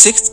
6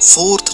4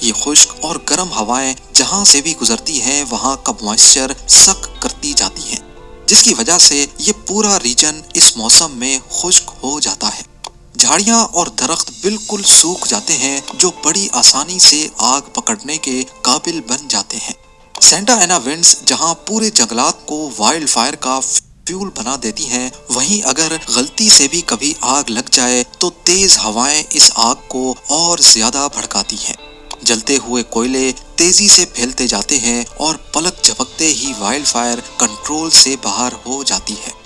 یہ خشک اور گرم ہوائیں جہاں سے بھی گزرتی ہیں وہاں کا موئسچر سک کرتی جاتی ہیں، جس کی وجہ سے یہ پورا ریجن اس موسم میں خشک ہو جاتا ہے۔ جھاڑیاں اور درخت بالکل سوکھ جاتے ہیں جو بڑی آسانی سے آگ پکڑنے کے قابل بن جاتے ہیں۔ سینٹا اینا ونڈز جہاں پورے جنگلات کو وائلڈ فائر کا فیول بنا دیتی ہیں، وہیں اگر غلطی سے بھی کبھی آگ لگ جائے تو تیز ہوائیں اس آگ کو اور زیادہ بھڑکاتی ہیں۔ جلتے ہوئے کوئلے تیزی سے پھیلتے جاتے ہیں اور پلک جھپکتے ہی وائلڈ فائر کنٹرول سے باہر ہو جاتی ہے۔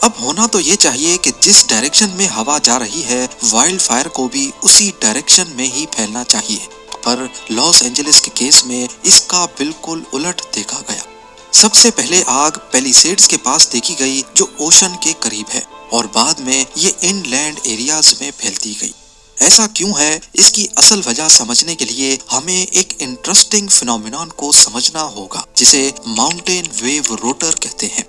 اب ہونا تو یہ چاہیے کہ جس ڈائریکشن میں ہوا جا رہی ہے وائلڈ فائر کو بھی اسی ڈائریکشن میں ہی پھیلنا چاہیے، پر لاس اینجلس کے کیس میں اس کا بالکل الٹ دیکھا گیا۔ سب سے پہلے آگ پیلیسیڈز کے پاس دیکھی گئی جو اوشن کے قریب ہے، اور بعد میں یہ ان لینڈ ایریاز میں پھیلتی گئی۔ ایسا کیوں ہے؟ اس کی اصل وجہ سمجھنے کے لیے ہمیں ایک انٹرسٹنگ فینومینون کو سمجھنا ہوگا جسے ماؤنٹین ویو روٹر کہتے ہیں۔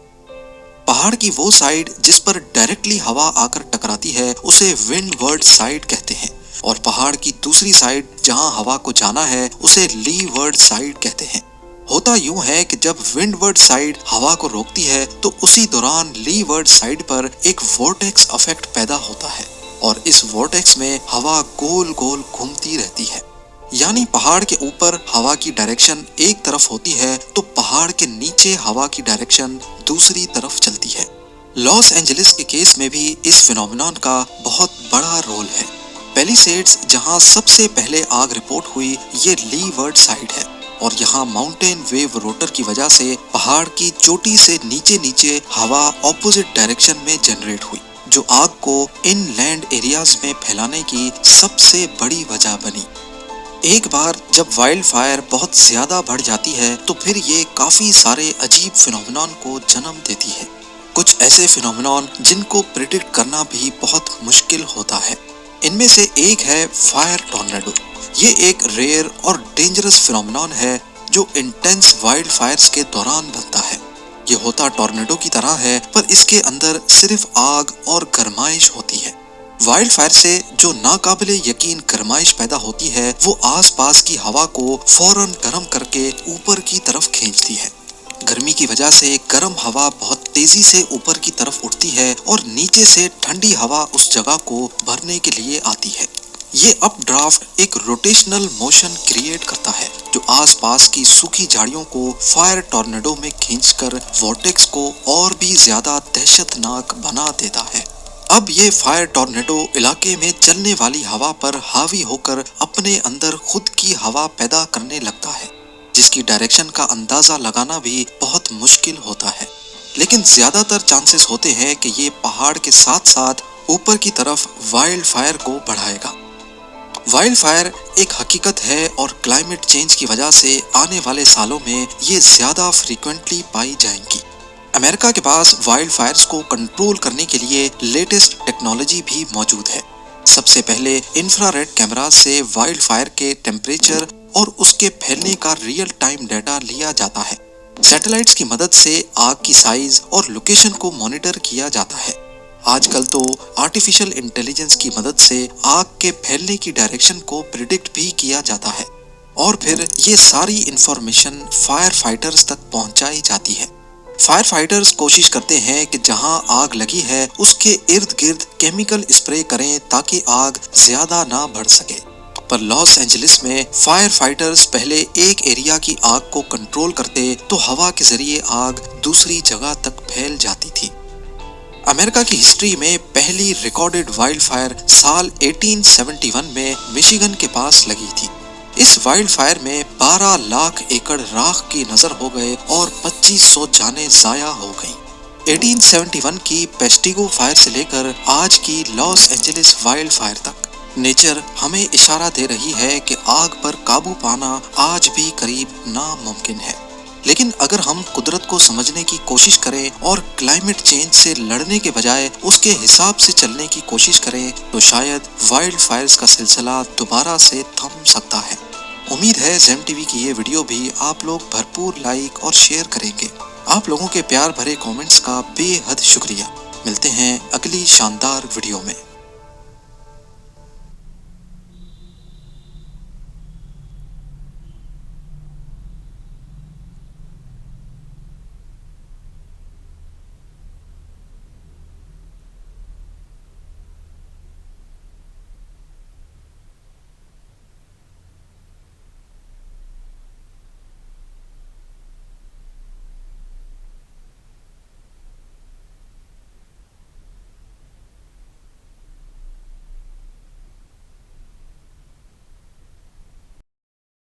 پہاڑ کی وہ سائیڈ جس پر ڈائریکٹلی ہوا آ کر ٹکراتی ہے اسے ونڈ ورڈ سائیڈ کہتے ہیں، اور پہاڑ کی دوسری سائیڈ جہاں ہوا کو جانا ہے اسے لی ورڈ سائیڈ کہتے ہیں۔ ہوتا یوں ہے کہ جب ونڈ ورڈ سائیڈ ہوا کو روکتی ہے تو اسی دوران لی ورڈ سائیڈ پر ایک وورٹیکس افیکٹ پیدا ہوتا ہے، اور اس وورٹیکس میں ہوا گول گول گھومتی رہتی ہے۔ یعنی پہاڑ کے اوپر ہوا کی ڈائریکشن ایک طرف ہوتی ہے تو پہاڑ کے نیچے ہوا کی ڈائریکشن دوسری طرف چلتی ہے۔ لاس اینجلس کے کیس میں بھی اس فینومینون کا بہت بڑا رول ہے۔ پیلیسیڈز جہاں سب سے پہلے آگ رپورٹ ہوئی یہ لی ورڈ سائیڈ ہے، اور یہاں ماؤنٹین ویو روٹر کی وجہ سے پہاڑ کی چوٹی سے نیچے نیچے ہوا اپوزٹ ڈائریکشن میں جنریٹ ہوئی، جو آگ کو ان لینڈ ایریاز میں پھیلانے کی سب سے بڑی وجہ بنی۔ ایک بار جب وائلڈ فائر بہت زیادہ بڑھ جاتی ہے تو پھر یہ کافی سارے عجیب فینومینون کو جنم دیتی ہے، کچھ ایسے فینومینون جن کو پریڈکٹ کرنا بھی بہت مشکل ہوتا ہے۔ ان میں سے ایک ہے فائر ٹورنیڈو۔ یہ ایک ریئر اور ڈینجرس فینومینون ہے جو انٹینس وائلڈ فائرز کے دوران بنتا ہے۔ یہ ہوتا ٹورنیڈو کی طرح ہے، پر اس کے اندر صرف آگ اور گرمائش ہوتی ہے۔ وائلڈ فائر سے جو ناقابل یقین گرمائش پیدا ہوتی ہے وہ آس پاس کی ہوا کو فوراً گرم کر کے اوپر کی طرف کھینچتی ہے۔ گرمی کی وجہ سے گرم ہوا بہت تیزی سے اوپر کی طرف اٹھتی ہے اور نیچے سے ٹھنڈی ہوا اس جگہ کو بھرنے کے لیے آتی ہے۔ یہ اپ ڈرافٹ ایک روٹیشنل موشن کریٹ کرتا ہے جو آس پاس کی سوکھی جھاڑیوں کو فائر ٹورنیڈو میں کھینچ کر وورٹیکس کو اور بھی زیادہ دہشت ناک بنا دیتا ہے۔ اب یہ فائر ٹورنیڈو علاقے میں چلنے والی ہوا پر حاوی ہو کر اپنے اندر خود کی ہوا پیدا کرنے لگتا ہے، جس کی ڈائریکشن کا اندازہ لگانا بھی بہت مشکل ہوتا ہے، لیکن زیادہ تر چانسز ہوتے ہیں کہ یہ پہاڑ کے ساتھ ساتھ اوپر کی طرف وائلڈ فائر کو بڑھائے گا۔ وائلڈ فائر ایک حقیقت ہے اور کلائمیٹ چینج کی وجہ سے آنے والے سالوں میں یہ زیادہ فریکوینٹلی پائی جائیں گی۔ امریکہ کے پاس وائلڈ فائرز کو کنٹرول کرنے کے لیے لیٹسٹ ٹیکنالوجی بھی موجود ہے۔ سب سے پہلے انفرا ریڈ کیمراز سے وائلڈ فائر کے ٹیمپریچر اور اس کے پھیلنے کا ریئل ٹائم ڈیٹا لیا جاتا ہے۔ سیٹلائٹس کی مدد سے آگ کی سائز اور لوکیشن کو مانیٹر کیا جاتا ہے۔ آج کل تو آرٹیفیشل انٹیلیجنس کی مدد سے آگ کے پھیلنے کی ڈائریکشن کو پریڈکٹ بھی کیا جاتا ہے، اور پھر یہ ساری انفارمیشن فائر فائٹرز تک پہنچائی جاتی ہے۔ فائر فائٹرز کوشش کرتے ہیں کہ جہاں آگ لگی ہے اس کے ارد گرد کیمیکل اسپرے کریں تاکہ آگ زیادہ نہ بڑھ سکے، پر لاس اینجلس میں فائر فائٹرز پہلے ایک ایریا کی آگ کو کنٹرول کرتے تو ہوا کے ذریعے آگ دوسری جگہ تک پھیل جاتی تھی۔ امریکہ کی ہسٹری میں پہلی ریکارڈڈ وائلڈ فائر سال 1871 میں میشیگن کے پاس لگی تھی۔ اس وائلڈ فائر میں 12 لاکھ ایکڑ راکھ کی نظر ہو گئے اور 2500 جانیں ضائع ہو گئیں۔ 1871 کی پیسٹیگو فائر سے لے کر آج کی لاس اینجلس وائلڈ فائر تک نیچر ہمیں اشارہ دے رہی ہے کہ آگ پر قابو پانا آج بھی قریب ناممکن ہے، لیکن اگر ہم قدرت کو سمجھنے کی کوشش کریں اور کلائمیٹ چینج سے لڑنے کے بجائے اس کے حساب سے چلنے کی کوشش کریں تو شاید وائلڈ فائرز کا سلسلہ دوبارہ سے تھم سکتا ہے۔ امید ہے زیم ٹی وی کی یہ ویڈیو بھی آپ لوگ بھرپور لائک اور شیئر کریں گے۔ آپ لوگوں کے پیار بھرے کومنٹس کا بے حد شکریہ۔ ملتے ہیں اگلی شاندار ویڈیو میں۔